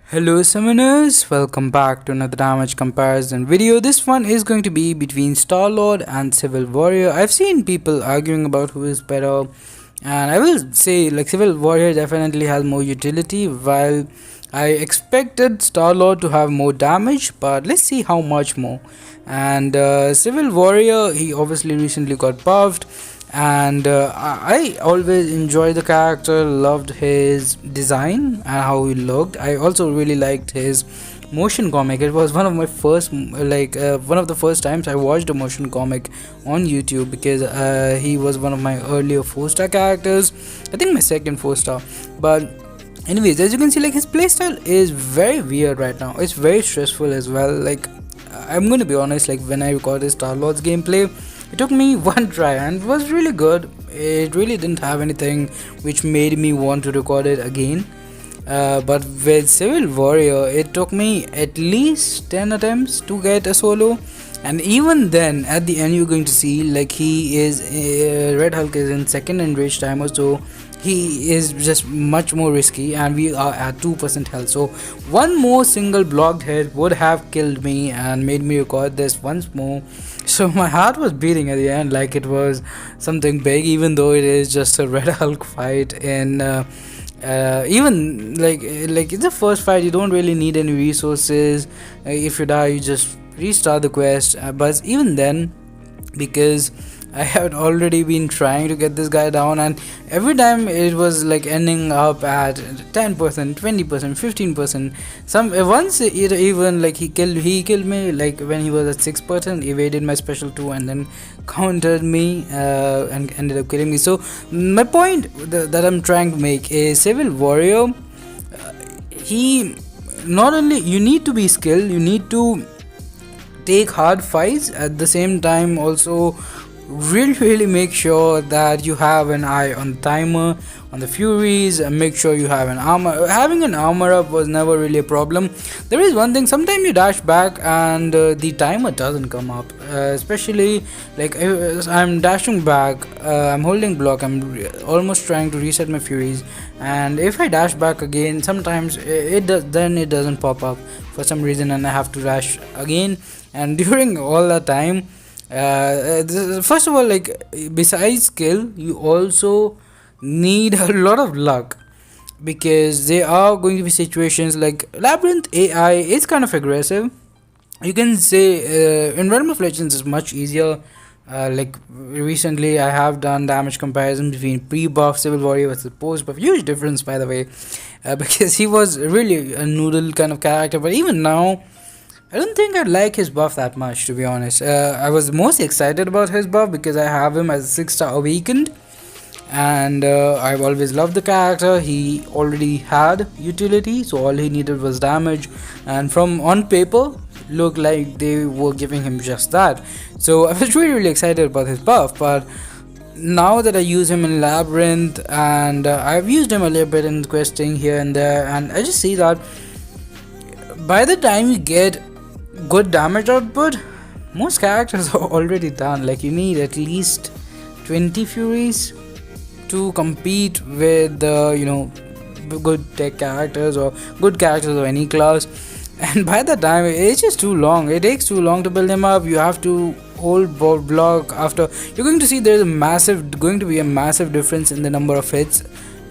Hello summoners, welcome back to another damage comparison video. This one is going to be between Starlord and Civil Warrior. I've seen people arguing about who is better, and I will say like Civil Warrior definitely has more utility, while I expected Starlord to have more damage, but let's see how much more. And Civil Warrior, he obviously recently got buffed, and I always enjoyed the character, loved his design and how he looked. I also really liked his motion comic. It was one of my first one of the first times I watched a motion comic on YouTube, because he was one of my earlier 4-star characters. I think my second 4-star. But anyways, as you can see, like, his playstyle is very weird right now. It's very stressful as well. Like, I'm going to be honest, like, when I recorded Starlord's gameplay, it took me one try and it was really good. It really didn't have anything which made me want to record it again. But with Civil Warrior, it took me at least 10 attempts to get a solo. And even then, at the end, you're going to see, like, he is Red Hulk is in second enraged timer, so he is just much more risky, and we are at 2% health. So one more single blocked hit would have killed me and made me record this once more. So my heart was beating at the end like it was something big, even though it is just a Red Hulk fight. And even like it's the first fight, you don't really need any resources. If you die, you just restart the quest. But even then, because I had already been trying to get this guy down, and every time it was like ending up at 10%, 20%, 15%. Once it even like he killed me like when he was at 6%, evaded my special 2 and then countered me and ended up killing me. So my point that I'm trying to make is Civil Warrior, he not only, you need to be skilled, you need to take hard fights, at the same time also really make sure that you have an eye on the timer, on the furies, and make sure you have an armor. Having an armor up was never really a problem. There is one thing, sometimes you dash back and the timer doesn't come up, especially like if I'm dashing back, I'm holding block, I'm almost trying to reset my furies, and if I dash back again, sometimes it doesn't pop up for some reason, and I have to dash again. And during all that time, first of all, like, besides skill, you also need a lot of luck, because there are going to be situations like Labyrinth AI is kind of aggressive. You can say in Realm of Legends is much easier. Like, recently I have done damage comparison between pre-buff Civil Warrior versus post-buff. Huge difference, by the way, because he was really a noodle kind of character. But even now, I don't think I like his buff that much, to be honest. I was most excited about his buff because I have him as a 6-star awakened, and I've always loved the character. He already had utility, so all he needed was damage, and from on paper looked like they were giving him just that. So I was really excited about his buff. But now that I use him in Labyrinth, and I've used him a little bit in questing here and there, and I just see that by the time you get good damage output, most characters are already done. Like, you need at least 20 furies to compete with good tech characters or good characters of any class, and by the time, it's just too long. It takes too long to build them up. You have to hold block. After, you're going to see there's going to be a massive difference in the number of hits.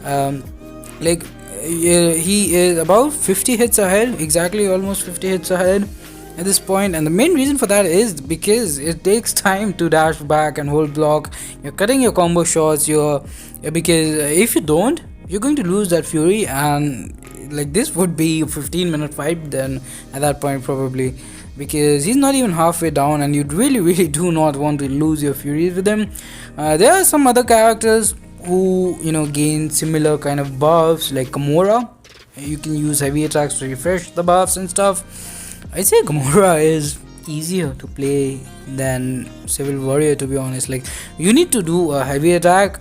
Like, he is about 50 hits ahead, exactly, almost 50 hits ahead at this point. And the main reason for that is because it takes time to dash back and hold block. You're cutting your combo shots, because if you don't, you're going to lose that fury, and like, this would be a 15-minute fight then at that point, probably, because he's not even halfway down, and you really do not want to lose your furies with him. There are some other characters who gain similar kind of buffs, like Gamora. You can use heavy attacks to refresh the buffs and stuff. I'd say Gamora is easier to play than Civil Warrior, to be honest. Like, you need to do a heavy attack,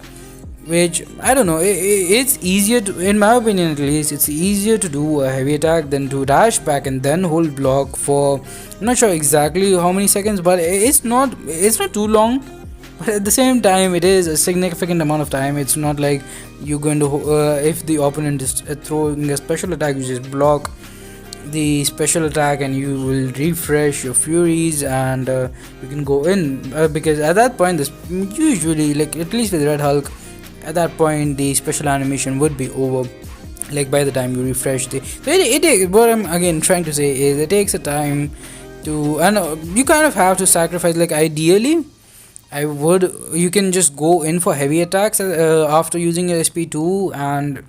which, I don't know, it's easier to, in my opinion at least, it's easier to do a heavy attack than to dash back and then hold block for, I'm not sure exactly how many seconds, but it's not too long. But at the same time, it is a significant amount of time. It's not like you're going to if the opponent is throwing a special attack, you just block the special attack and you will refresh your furies, and you can go in, because at that point this usually, like at least with Red Hulk, at that point the special animation would be over, like by the time you refresh the, so what I'm again trying to say is it takes a time to, and you kind of have to sacrifice, like ideally you can just go in for heavy attacks after using your SP2, and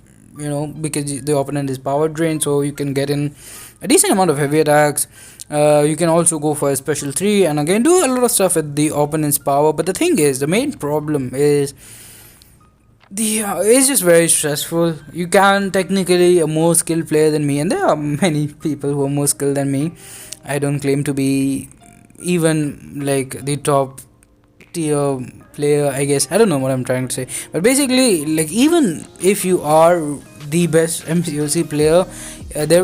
because the opponent is power drained, so you can get in a decent amount of heavy attacks. You can also go for a special 3 and again do a lot of stuff with the opponent's power, but the thing is, the main problem is it's just very stressful. You can technically a more skilled player than me, and there are many people who are more skilled than me. I don't claim to be even like the top tier player, I guess. I don't know what I'm trying to say, but basically, like even if you are the best MCOC player, there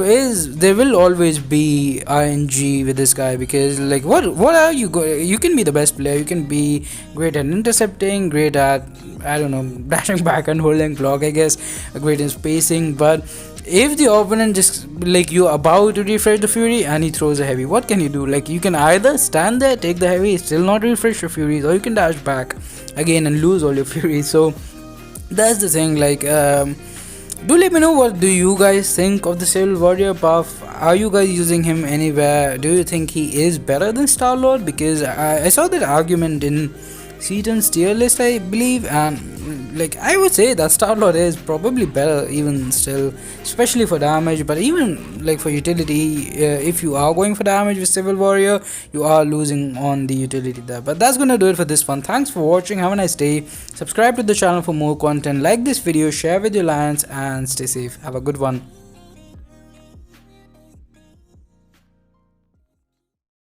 will always be RNG with this guy, because like what are you can be the best player, you can be great at intercepting, great at, I don't know, dashing back and holding block, I guess, great in spacing, but if the opponent just, like, you're about to refresh the fury and he throws a heavy, what can you do? Like, you can either stand there, take the heavy, still not refresh your furies, or you can dash back again and lose all your furies. So that's the thing. Like, do let me know, what do you guys think of the Civil Warrior buff? Are you guys using him anywhere? Do you think he is better than Starlord? Because I saw that argument in Seaton's tier list, I believe, and like I would say that Starlord is probably better even still, especially for damage, but even like for utility, if you are going for damage with Civil Warrior, you are losing on the utility there. But that's gonna do it for this one. Thanks for watching, have a nice day, subscribe to the channel for more content, like this video, share with your alliance, and stay safe. Have a good one.